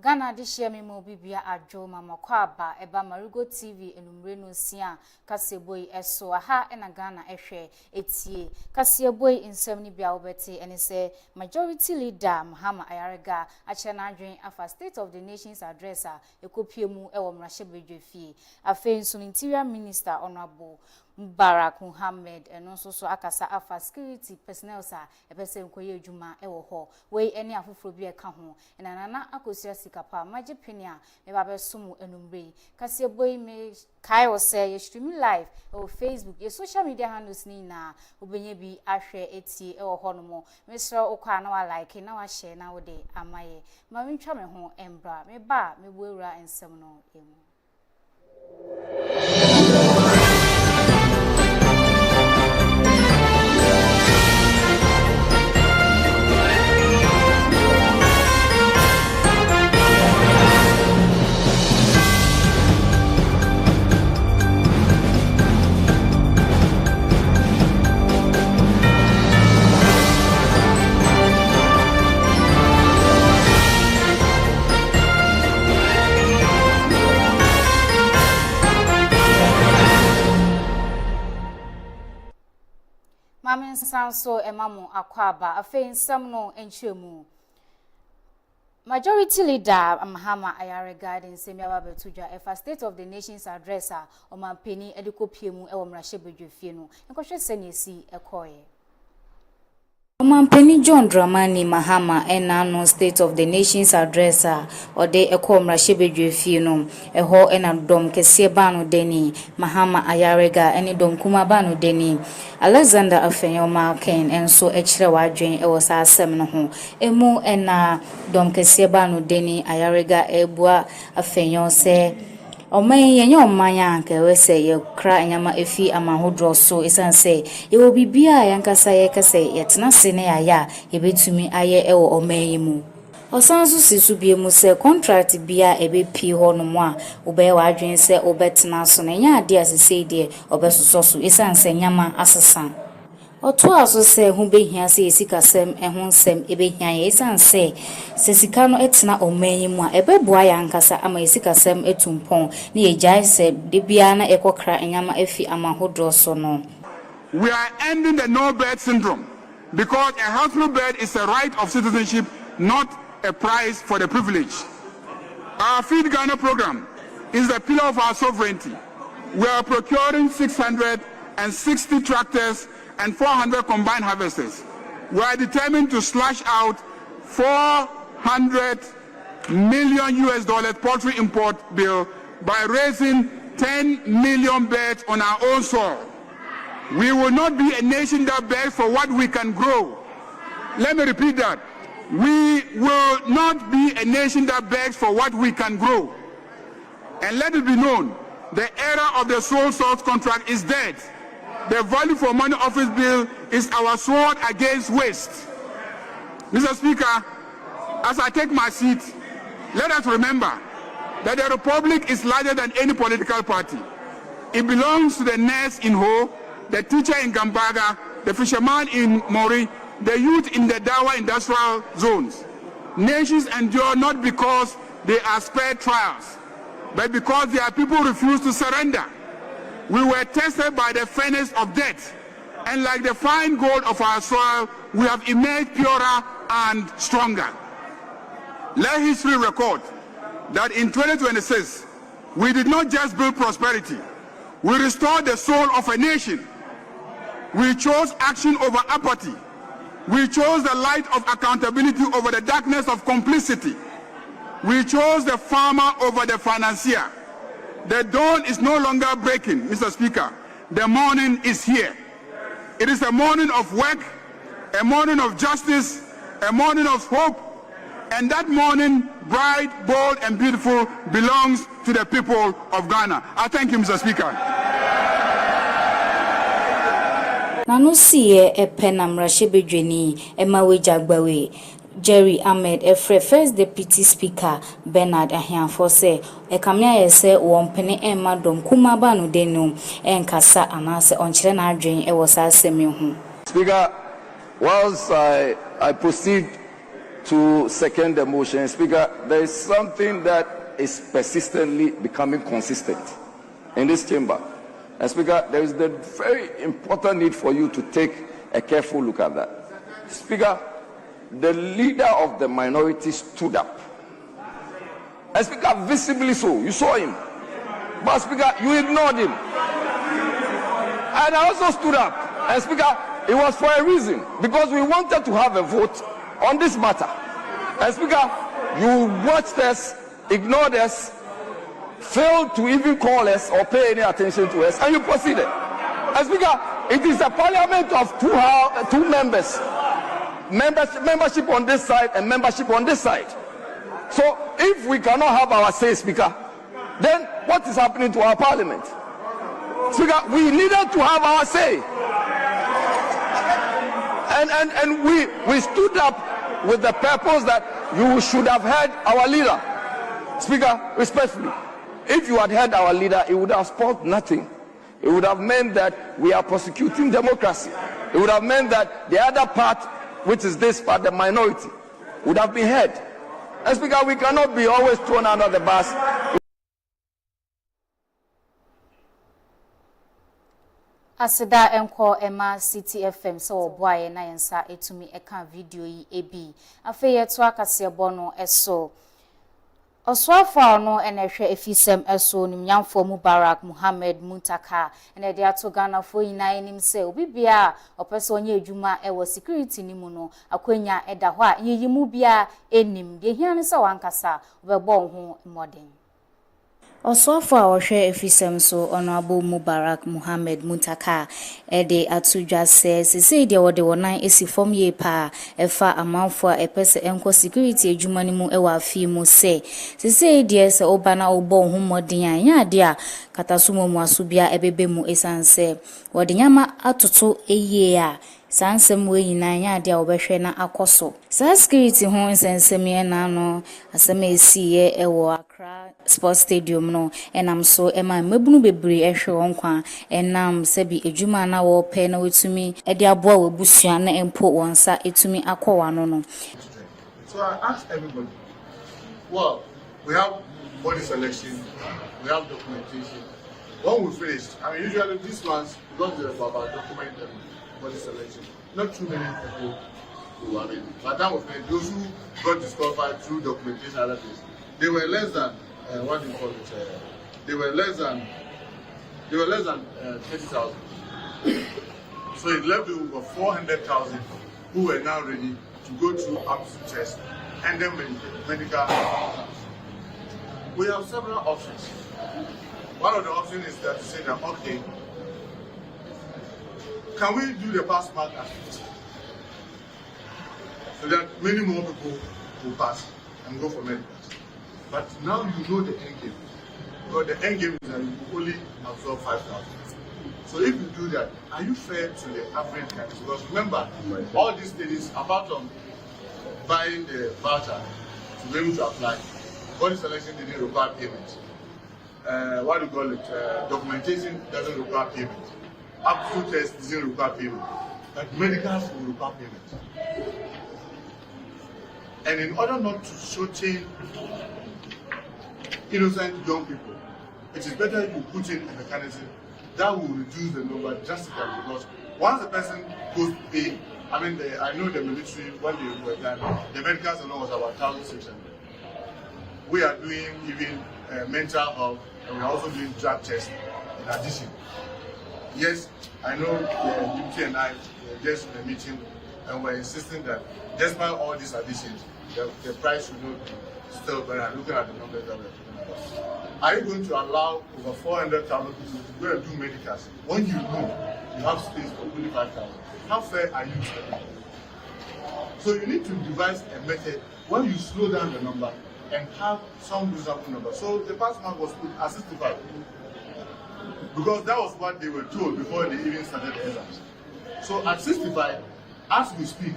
Ghana de share me mo bibia adwo mama kwaba eba Marego TV enumre no sia kaseboy eso aha na Ghana ehwe etie kaseboy nsem ni bia obete ene se majority leader Mahama Ayarega ache na adwen afa State of the Nations address a ekopie mu ewo mrahye bedwefie afa nso interior minister honorable Barak Muhammad eno so akasa afa security personnel sa epese nkoye adwuma ewo ho we ene afoforo bi eka ho na nana akosia sikapa maje penia me ba besom enumre kaseboy me kai wo say you stream live o Facebook your social media handles ni na obenye bi ahwe etie ewo ho no mo mesra okwa na wa like na wa share na wo de amaye ma mentwa me ho embra me ba me buewura ensem no emu Mamen sanso emamo akwaba afen samno enchemu majority leader Mahama Ayarega den semiaba betudwa efa State of the Nations address a omampeni edikopiemu ewo mrahye bedwefie no enkohwe senesi ekoye Omampeni John Dramani Mahama enano State of the Nations address ode eko mrahye bedwefie no eho ena dom kese ba no deni Mahama Ayarega eni dom kuma ba no deni Alexander Afenyoma Ken enso echire wadwen ewo sa asem no ho emu ena dom kese ba no deni Ayarega ebua Afenyo se Oman yenye omanya anke we se ye kra enyama efi amahodro so esanse ye wo bibia yankasa ye kase yetena se ne aya ye betumi aye ewo oman mu osanso sisu bie mu se contract bia ebepi ho no mo a obe wa adwen se obetena so na nya ade asese de obesoso so esanse nyama asesan Oto aso se hu behia se esikasem ehun nsem ebehia ye sanse se sika no etena omanyi mu a ebeboa ya nkasa ama esikasem etumpon ne yejai se de bia na ekokra enyama efi amahodro so no We are ending the no bed syndrome because a hospital bed is a right of citizenship, not a price for the privilege. Our Feed Ghana program is the pillar of our sovereignty. We are procuring 660 tractors and 400 combined harvesters. We are determined to slash out $400 million poultry import bill by raising 10 million birds on our own soil. We will not be a nation that begs for what we can grow. Let me repeat that. We will not be a nation that begs for what we can grow. And let it be known, the era of the sole source contract is dead. The value for money office bill is our sword against waste. Mr. Speaker, as I take my seat, let us remember that the Republic is larger than any political party. It belongs to the nurse in Ho, the teacher in Gambaga, the fisherman in Mori, the youth in the Dawa industrial zones. Nations endure not because they are spared trials, but because their people refuse to surrender. We were tested by the furnace of death, and like the fine gold of our soil, we have emerged purer and stronger. Let history record that in 2026, we did not just build prosperity, we restored the soul of a nation. We chose action over apathy. We chose the light of accountability over the darkness of complicity. We chose the farmer over the financier. The dawn is no longer breaking, Mr. Speaker. The morning is here. It is a morning of work, a morning of justice, a morning of hope, and that morning, bright, bold, and beautiful, belongs to the people of Ghana. I thank you, Mr. Speaker. Nanu siye epena mrahye bedweni emawe jagbawe Jerry Ahmed Efre First Deputy Speaker Bernard Ahianfo se ekamia yese wompene emma dom kuma ba no denu enkasa anase onkyere na adwen e wosa asemi hu. Speaker, whilst I proceed to second the motion. Speaker, there is something that is persistently becoming consistent in this chamber. And Speaker, there is the very important need for you to take a careful look at that. Speaker, the leader of the minority stood up. And Speaker, visibly so, you saw him. But Speaker, you ignored him. And I also stood up. And Speaker, it was for a reason, because we wanted to have a vote on this matter. And Speaker, you watched us, ignored us, failed to even call us or pay any attention to us, and you proceeded. And Speaker, it is a parliament of two members. Membership on this side and membership on this side. So if we cannot have our say, Speaker, then what is happening to our parliament? Speaker, we needed to have our say. And we stood up with the purpose that you should have heard our leader. Speaker, respectfully, if you had heard our leader, it would have spoiled nothing. It would have meant that we are prosecuting democracy. It would have meant that the other part, which is this part, the minority, would have been heard. And Speaker, we cannot be always thrown under the bus. Asida enko ema City FM so oboaye na yensa etumi eka video yi ebi afa yeto akase bono eso oswafa no enehwe efisem eso nimnyamfo Mubarak Muhammad Muntaka ene de ato Ghana fo yina enim se obibia opese onye adwuma ewo security nimu no akwanya eda ho a yiyimu bia enim de hiane se wankasa obebo ho modern Osofo a ohwe efisem so Honorable Mubarak Muhammad Muntaka ede atudwa se de wode wonan esifom ye pa efa amanfo a epese enko security adwuma ni mu ewa afi mu se de se obana obo ho modin anya de a katasumo mu asobia ebebe mu esanse wode nyama atoto eye a sansem we nyina nya de a obehwe na akoso sa security ho nsensem ye na no asem esiye ewo Accra Sports Stadium no enam so ema mabunu bebre ehwe wonkwa enam sebi adwuma na wo pe na wetumi ede aboa wabusua na empo wonsa etumi akọwa no. So I asked everybody, well, we have body selection, we have documentation. When we finished, I mean, usually these ones, because they're about document and body selection, not too many people who, I mean, by the time we finished, those who got disqualified through documentation and other things, they were less than, what do you call it, they were less than 30,000. So it left over 400,000 who were now ready to go through aptitude tests and then medical. We have several options. One of the options is that to say that, okay, can we do the pass mark at 50? So that many more people will pass and go for medicals. But now you know the end game. Because the end game is that you only absorb 5,000. So if you do that, are you fair to the average guy? Because remember, all these studies, apart from buying the voucher to be able to apply, body selection didn't require payment. What do you call it? Documentation doesn't require payment. Aptitude test doesn't require payment. But medicals will require payment. And in order not to shortchange innocent young people, it is better you put in a mechanism that will reduce the number drastically, because once the person goes to pay, I mean, I know the military, when they were done, the medicals alone was about 1,600. We are doing even mental health, and we are also doing drug tests in addition. Yes, I know Deputy and I were just in a meeting, and we're insisting that despite all these additions, the price should not be still better. Looking at the numbers that we're talking about. Are you going to allow over 400,000 people to go and do medicals when you know you have space for only 5,000? How fair are you to them? So you need to devise a method where you slow down the number and have some reasonable number. So the pass mark was put at 65 because that was what they were told before they even started the exams. So at 65, as we speak,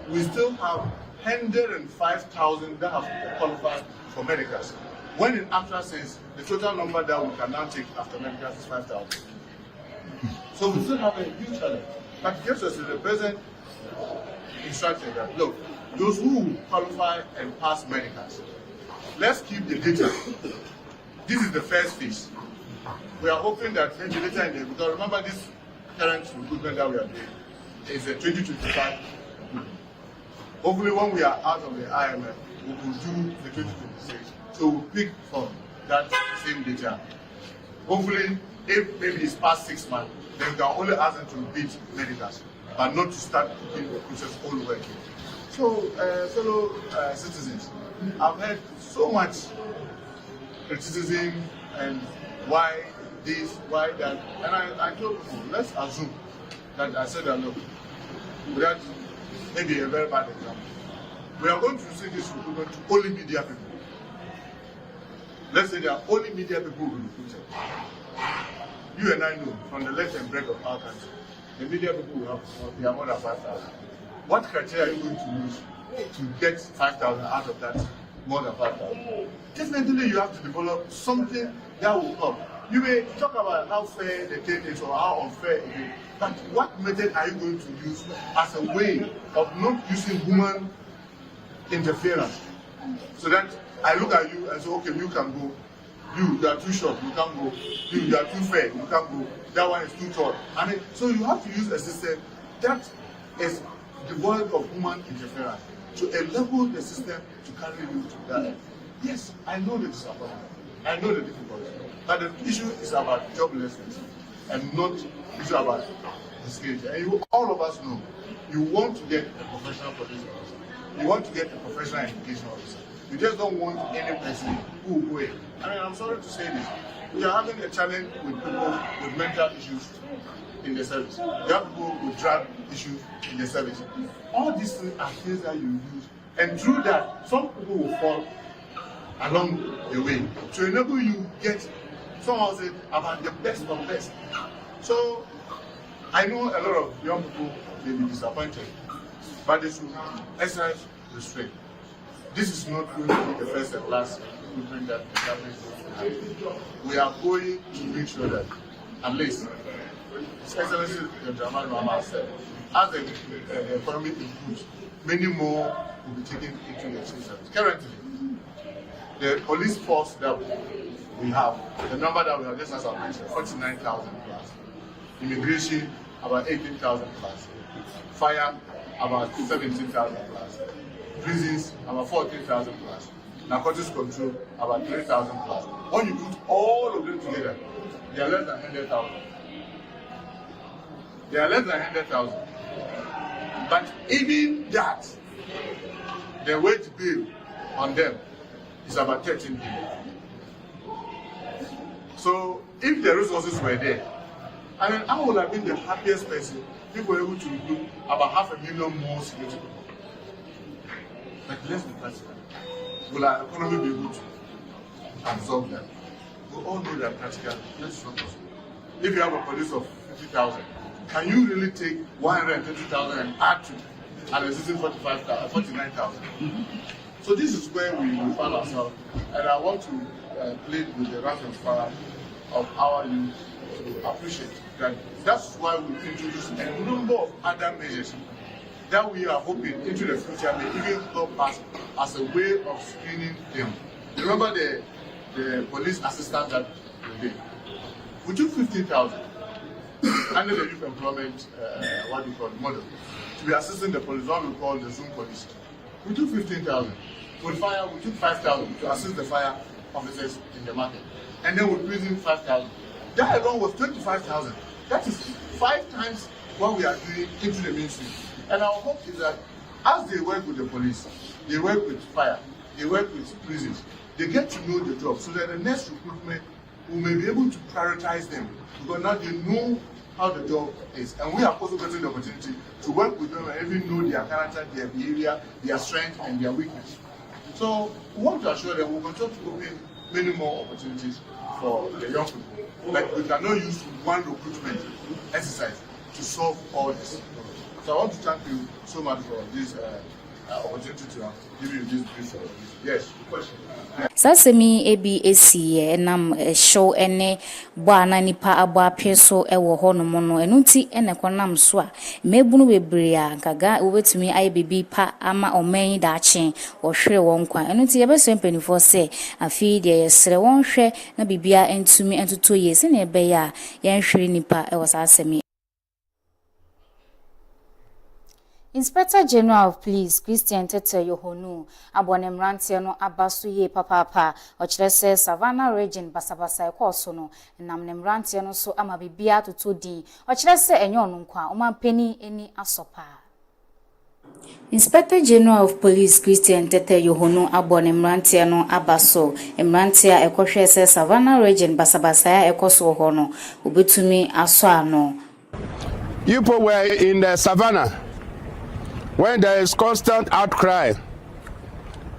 we still have 105,000 that have qualified for medicals. When in actual sense, the total number that we can now take after medicals is 5,000. So we still have a huge challenge. But gives us the present instruction that, look, those who qualify and pass medicals. Let's keep the data. This is the first phase. We are hoping that maybe later in the, because remember this current recruitment that we are doing is a 2025. Hopefully when we are out of the IMF, we will do the 2026. So we'll pick from that same data. Hopefully, if maybe it's past 6 months, then we can only ask them to repeat medicals, but not to start cooking the process all over again. So, fellow citizens, I've heard so much criticism and why this, why that, and I told people, let's assume that I said that look, without maybe a very bad example, we are going to see this recruitment to only media people. Let's say there are only media people who will be recruited. You and I know from the left and break of our country, the media people will have, they are more than 5,000. What criteria are you going to use to get 5,000 out of that more than 5,000? Definitely you have to develop something that will help. You may talk about how fair the thing is or how unfair it is, but what method are you going to use as a way of not using human interference? So that I look at you and say, okay, you can go. You are too short, you can't go. You are too fair, you can't go. That one is too tall. I mean, so you have to use a system that is devoid of human interference to enable the system to carry you to that. Yes, I know the disappointment. I know the difficulty. But the issue is about joblessness and not issue about disability. And you, all of us know, you want to get a professional police officer. You want to get a professional education officer. You just don't want any person who will go in. I mean, I'm sorry to say this. We are having a challenge with people with mental issues in the service. You have people with drug issues in the service. All these things are things that you use. And through that, some people will fall along the way to enable you get, someone said, about the best of best. So, I know a lot of young people may be disappointed, but they should exercise restraint. This is not going to be the first class recruitment that the government is going to have. We are going to make sure that, at least, His Excellency Dramani Mahama said, as the economy improves, many more will be taken into the civil service. Currently, the police force that we have, the number that we have, just as I mentioned, 49,000 plus. Immigration, about 18,000 plus. Fire, about 17,000 plus. Prisons, about 14,000 plus. Narcotics control, about 3,000 plus. When you put all of them together, they are less than 100,000. They are less than 100,000. But even that, the wage bill on them is about 13 billion. So if the resources were there, I mean, I would have been the happiest person if we were able to recruit about 500,000 more security people. But let's be practical. Will our economy be able to absorb that? We all know that practical. Let's not possible. If you have a police of 50,000, can you really take 130,000 and add to an existing 49,000? So this is where we find ourselves, and I want to plead with the rank and file of our youth to appreciate that. That's why we introduced a number of other measures that we are hoping into the future may even help us as a way of screening them. Remember the police assistant that we did? We took 15,000 under the youth employment, model, to be assisting the police, what we call the Zoom police. We took 15,000. With fire, we took 5,000 to assist the fire officers in the market. And then with prison, 5,000. That alone was 25,000. That is 5 times what we are doing into the mainstream. And our hope is that as they work with the police, they work with fire, they work with prisons, they get to know the job so that the next recruitment we may be able to prioritize them because now they know how the job is. And we are also getting the opportunity to work with them and even know their character, their behavior, their strength, and their weakness. So we want to assure them we'll continue to open many more opportunities for the young people. But we cannot use one recruitment exercise to solve all this. So I want to thank you so much for this opportunity to give you this brief. Yes, question. Sasemi ebi esi enam show ene bwa na nipa abo apeso ewo ho no mo no enu ti ene konam so a mebunu bebre a kaga obetumi aye bibi pa ama oman da achen wo hwere won kwa enu ti yebeso mpanifo se afi de yesre won hwe na bibia entumi entoto ye se na ebe ya yen hwere nipa ewo sasemi. Inspector General of Police Christian Tete Yohonu abone mrantie no abaso ye papa ochire se Savannah region basabasa ekoso no nam ne mrantie no so ama bibia totodi ochire se enyo no nkwa omampeni eni asopa. Inspector General of Police Christian Tete Yohonu abone mrantie no abaso mrantie ekohwe se Savannah region basabasa ekoso ho no obetumi aso ano. You people were in the Savannah when there is constant outcry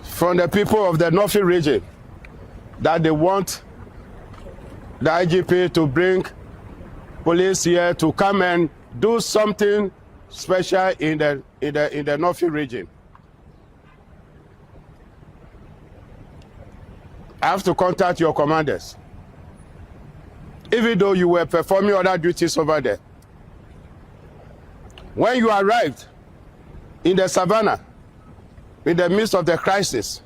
from the people of the North region that they want the IGP to bring police here to come and do something special in the North region. I have to contact your commanders, even though you were performing other duties over there. When you arrived in the Savannah, in the midst of the crisis,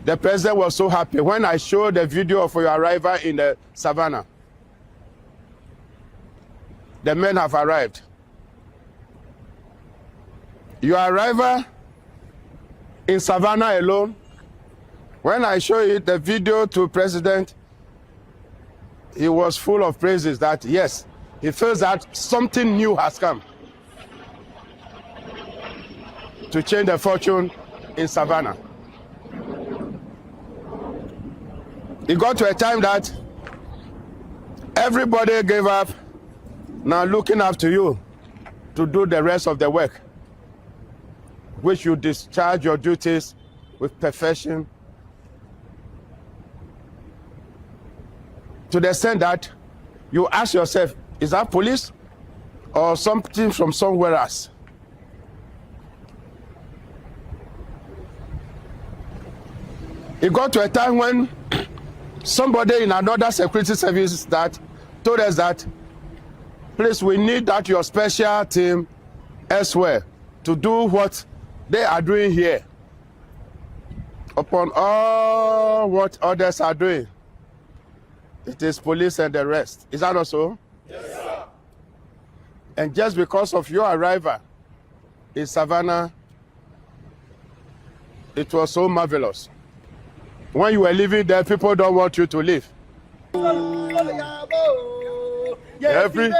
the president was so happy when I showed the video of your arrival in the Savannah. The men have arrived. Your arrival in Savannah alone, when I showed the video to president, he was full of praises that yes, he feels that something new has come to change the fortune in Savannah. It got to a time that everybody gave up, now looking up to you to do the rest of the work, which you discharge your duties with perfection, to the extent that you ask yourself, is that police or something from somewhere else? It got to a time when somebody in another security service that told us that, please, we need that your special team elsewhere to do what they are doing here upon all what others are doing. It is police and the rest. Is that not so? Yes, sir. And just because of your arrival in Savannah, it was so marvelous. When you were living there, people don't want you to leave. Every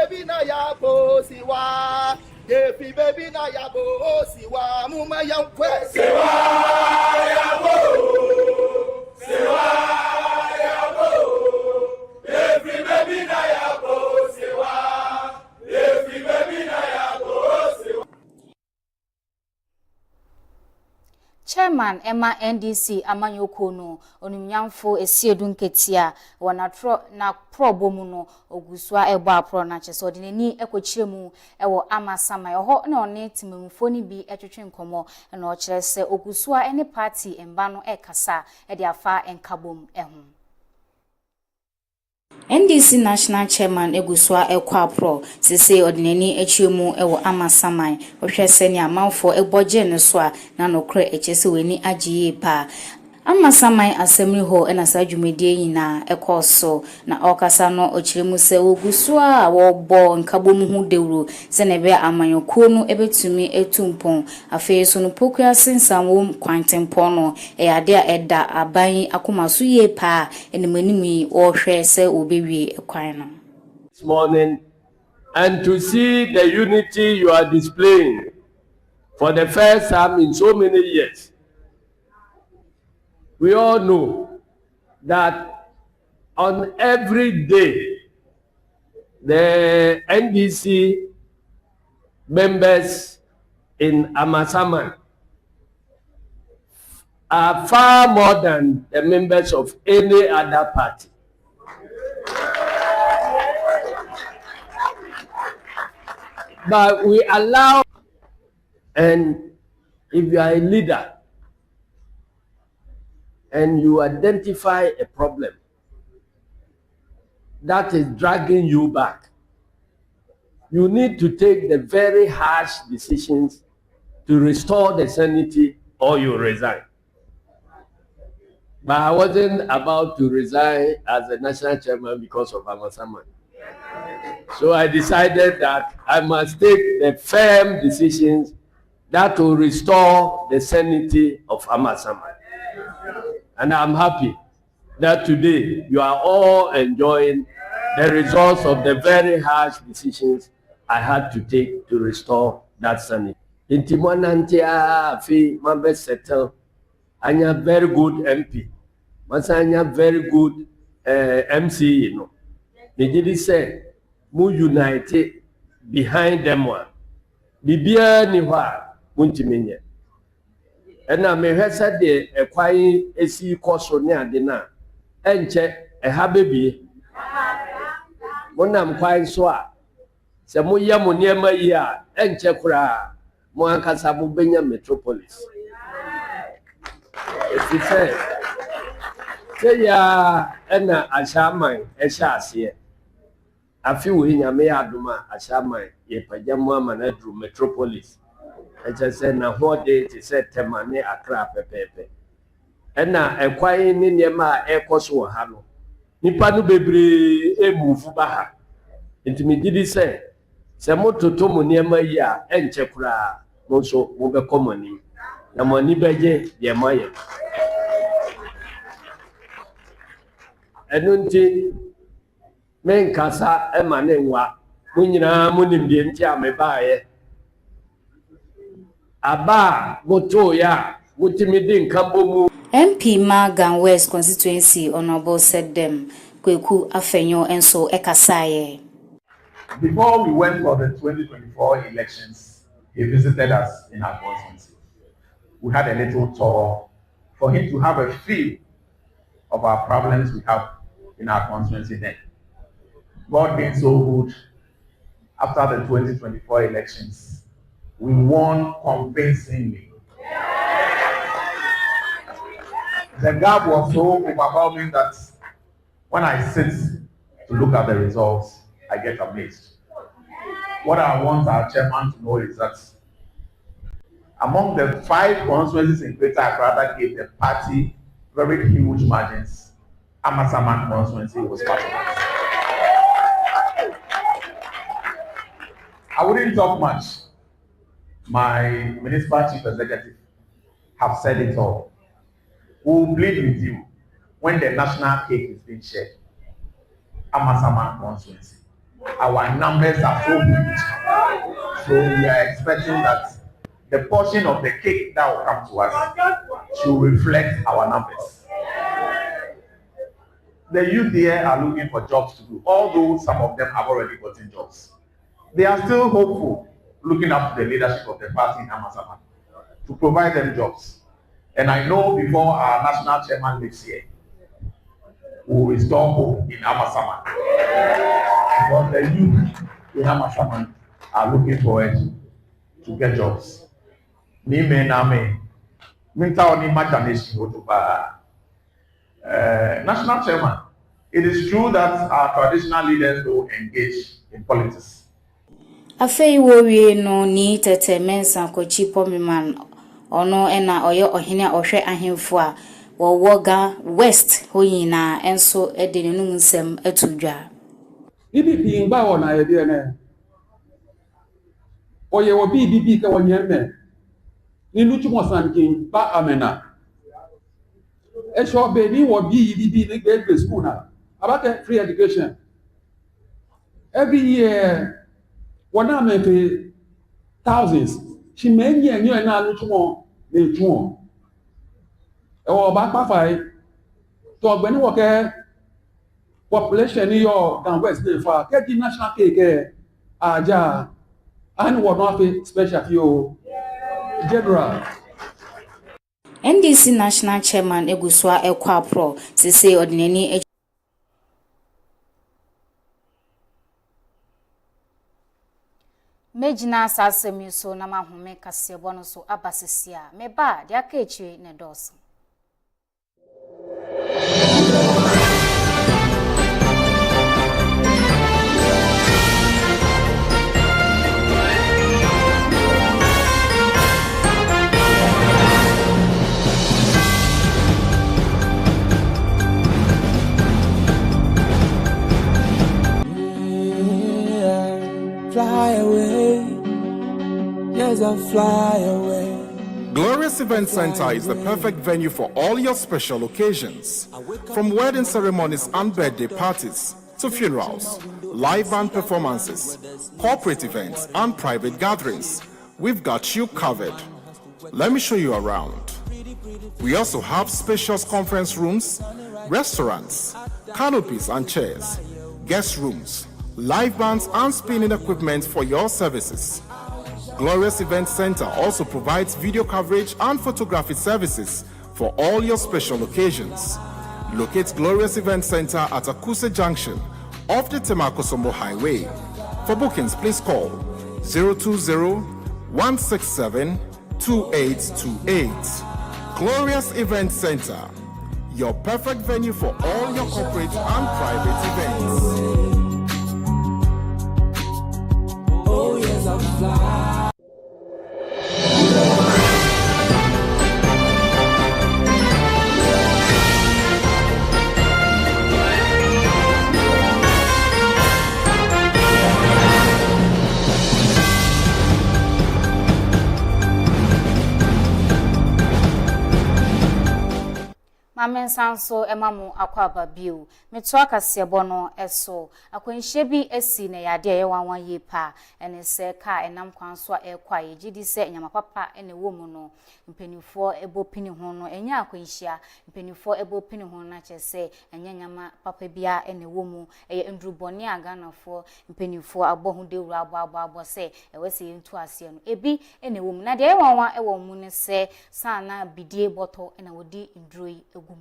Chairman Emma NDC Amanyoko no onumnyamfo esiedu nketia wanatro na probomu no ogusua ebo apro na cheso de nani ekochiremu ewo amasama eho na one timemfo ni bi etwetwe nkomo na o kire se ogusua ene party emba no ekasa e de afa enkabom ehun. NDC National Chairman Egusua Ekwapro sese odinani echiemu ewo amasamai ohwese ne amanfo eboje ne so a na nokre echese weni agiye pa amasamai asemri ho ena sadwumedie nyina ekoso na okasa no ochiremu se ogusua wo bo nkabom hu dewuro se ne be amanyokuo no ebetumi etumpon afei so no pokua sensam wo kwantempo no ade a eda aban akomaso ye pa enemanimi wo hwe se obewie ekwan no this morning, and to see the unity you are displaying for the first time in so many years. We all know that on every day, the NDC members in Amasaman are far more than the members of any other party. But we allow, and if you are a leader, and you identify a problem that is dragging you back, you need to take the very harsh decisions to restore the sanity, or you resign. But I wasn't about to resign as the national chairman because of Amasaman. So I decided that I must take the firm decisions that will restore the sanity of Amasaman. And I'm happy that today you are all enjoying the results of the very harsh decisions I had to take to restore that sanity. Inti mwanantia fi mambe settle anya very good MP. Masanya very good MC, you know. They did say mu united behind them one. Bibia ni wa muntimenye. Ena mehwe se de ekwan esi koso ne ade na enche eha bebie. Monam kwan so a se mo ye mo niema yi a enche kura mo ankasa mo benya metropolis. Esi say ya ena ashaman esha ase. Afi we nyame adoma ashaman ye pagyamu amanadru metropolis. Eche se na hode ti se temane akra pepepe. Ena ekwan ni niema ekoso ha no. Nipa no bebre emuvu ba ha. Intimi didi se mototo mo niema yi a enche kura mo so mo be komani. Na mo ni beje de maye. Enunti men kasa emane nwa munyina munimdie nti amebaye aba moto ya mutimidi nkambo mu. MP Magan West constituency honorable said them Kweku Afenyo enso ekasaye. Before we went for the 2024 elections, he visited us in our constituency. We had a little tour for him to have a feel of our problems we have in our constituency then. God being so good, after the 2024 elections, we won convincingly. The gap was so overwhelming that when I sit to look at the results, I get amazed. What I want our chairman to know is that among the 5 constituencies in Greater Accra that gave the party very huge margins, Amasaman constituency was part of it. I wouldn't talk much. My municipal chief executive have said it all. We will plead with you when the national cake is being shared. Amasaman constituency. Our numbers are so huge. So we are expecting that the portion of the cake that will come to us should reflect our numbers. The youth there are looking for jobs to do, although some of them have already gotten jobs. They are still hopeful, looking up to the leadership of the party in Amasaman to provide them jobs. And I know before our national chairman lives here, we will restore hope in Amasaman. Because the youth in Amasaman are looking forward to get jobs. National chairman, it is true that our traditional leaders don't engage in politics. Afei wo wie no ni tete mensa kochi pomiman ono ena oyo ohene ohwe ahemfo a wo woga west ho nyina enso ede ne num nsem atudwa BBP ngba wona ye de ne oye wo BBP ka wonye me ni lutu mo sankin ba amena e sho be ni wo BBP ni grade school na about free education every year wana me pay thousands she many and you na lutu mo le tu e wo ba pa fai to ogbeni wo ke population in your down west dey far get the national cake aja and what not special you general NDC national chairman Egusua Ekwapro say ordinary Mejina sasemi so na mahome kasebo no so abasesia meba dia ka echi ne dos as I fly away. Glorious Event Center is the perfect venue for all your special occasions. From wedding ceremonies and birthday parties to funerals, live band performances, corporate events, and private gatherings, we've got you covered. Let me show you around. We also have spacious conference rooms, restaurants, canopies and chairs, guest rooms, live bands and spinning equipment for your services. Glorious Event Center also provides video coverage and photography services for all your special occasions. Locate Glorious Event Center at Akuse Junction off the Temakosombo Highway. For bookings, please call 020-167-2828. Glorious Event Center, your perfect venue for all your corporate and private events. Oh yes, I'm fly. Mamen sanso emamu akwaba biu meto akasebo no eso akwanhye bi esi na yade ye wanwan ye pa ene se ka enam kwanso a ekwa ye gidi se enyama papa ene wo mu no mpenifo ebo pini ho no enya akwanhya mpenifo ebo pini ho na chese enya nyama papa bia ene wo mu eye ndruboni aganafo mpenifo abohu dewura abo se ewese yentu ase no ebi ene wo mu na de ye wanwan ewo mu ne se sana bidie boto ena wodi ndroi egum.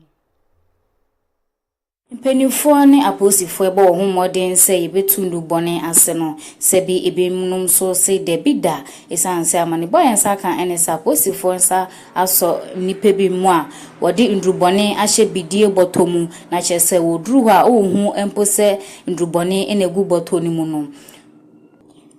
Mpenifo ne aposifo ebo ho modern se yebetundu bone ase no se bi ebenum so se de bida esanse amane boyen saka ene sa aposifo nsa aso nipa bi mu a wodi ndrubone ahye bidie botomu na chese woduru ha ohu empo se ndrubone enegu botoni mu no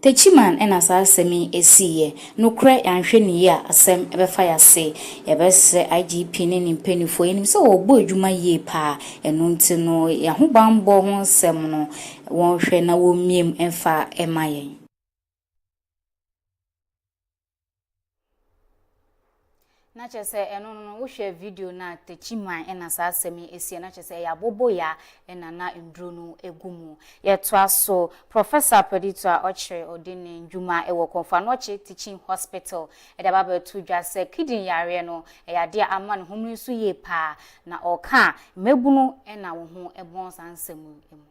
Techiman ena sa asemi esiye nukre yanhwe ni ya asem ebefa yase yebese IGP ne nimpenifo enim se obo adwuma yie pa eno nti no ya ho bambo ho nsem no wonhwe na womiem emfa emayen. Na chese eno no wo hwe video na Techiman ena sa asemi esie na chese ya bobo ya ena na ndro no egumu ye to aso Professor Peditor Ochre odine ndwuma ewo Konfanoche Teaching Hospital edaba ba tu dwa se kidin yare no ya de ama ne homnu so ye pa na oka mebunu ena wo ho ebon sansemu emu.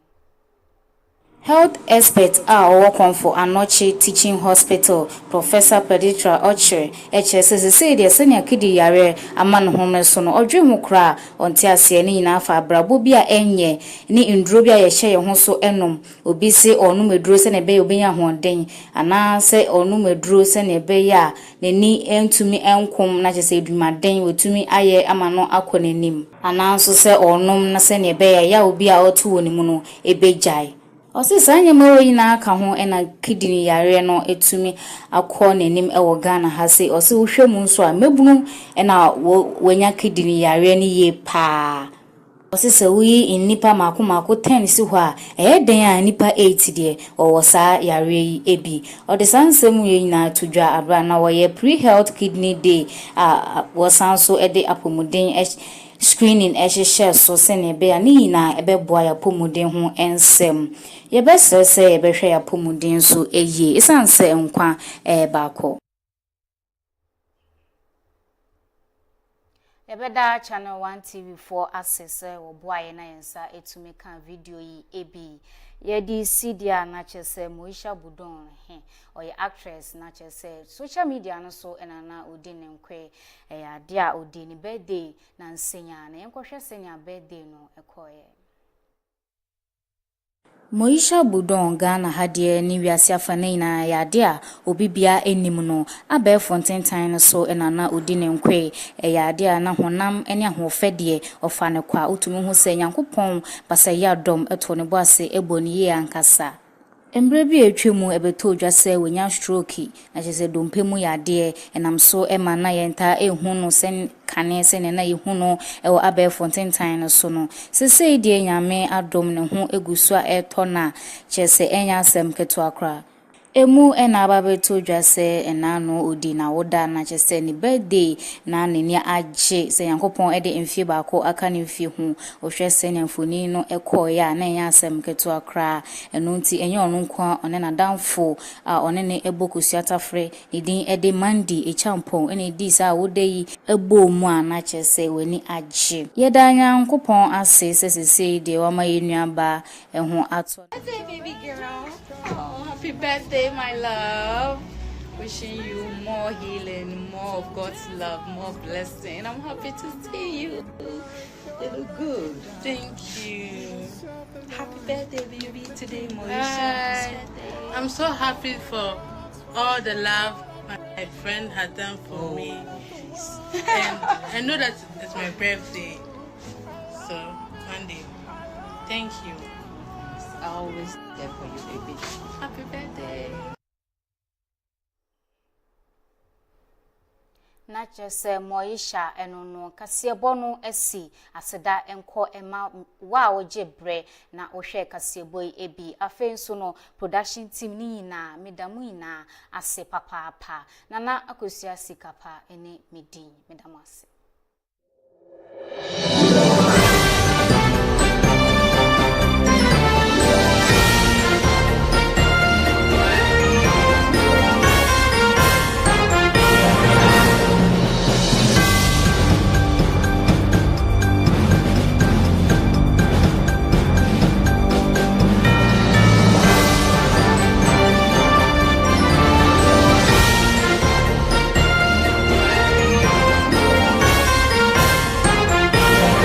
Health expert working for Anoche Teaching Hospital, Professor Peditor Ochre, HSS said the senior kidi yare aman home sono odwemu kra onti ase ni na fa brabo bia enye ni ndro bia ye hye ho so enom obi se onu meduro se ne be obenya hoden ana se onu meduro se ne be ya neni entumi enkom na chese edumaden wetumi aye amano akonenim ana so se onum na se ne be ya obi a otu wonimu no ebejai Osisa nyama oyi na aka ho ena kidini yare no etumi akọ nanim ewo Ghana ha se osi wohwemu nso a mebunu ena wanya kidini yare ni ye pa osisa wi nipa mako 10 si ho a den a nipa 8 de owo sa yare yi ebi odesansem ye nyina tudwa abra na wo ye pre-health kidney day wo sanso ede apomuden screening share so sene be ani na ebeboa ya pomuden ho ensem ye bese se ye behwe ya pomuden so eye isanse nkwa baako Ebeda channel 1 TV4 access wo boaye na yensa etumi kan video yi ebi ye di sidia na chese Moisha Budon oye actress na chese social media no so enana odine nkwe ya dia odine birthday na nsenya na yenkohwe senya birthday no ekoye Moisha Budon Ghana hadie ni wiase afane na yade a obibia enim no abe Fontaine no so enana odine nkwe yade a na honam ene ahofede ofane kwa utumi hu se Nyankopon basa yadom eto ne boase eboni ye ankasa Embre bi etwemu ebeto dwase wonya stroke na chese dompemu yade enam so ema na yenta ehunu sen kane sen na ehunu ewo abe Fontaine no so no sese die nyame adom ne ho egusu a eto na chese enya asem keto akra emu ena ababeto dwase enano odi na woda na chese ni birthday na neni agye se yankopon ede emfie baako aka ne mfie hu ohwe se ne mfoni no ekoya na nya asem keto akra eno nti enye ono nkwa one na danfo a one ne ebokusu atafre ne din ede mandi echampon ene di sa wode yi ebo mu a na chese weni agye yeda yankopon ase sesese de wa mayenuaba eho ato. Baby girl. Oh, happy birthday, my love. Wishing you more healing, more of God's love, more blessing. I'm happy to see you. You look good. Thank you. Happy birthday, baby, today, Moisha. I'm so happy for all the love my friend has done for me. And I know that it's my birthday. So, Monday. Thank you. Always there for you, baby. Happy birthday. Na chese Moisha enono kasiebo no esi aseda enko ema wa oje bre na ohwe kasiebo ebi afenso no production team ni na medamu ina ase papa na akosia sikapa ene medin medamu ase.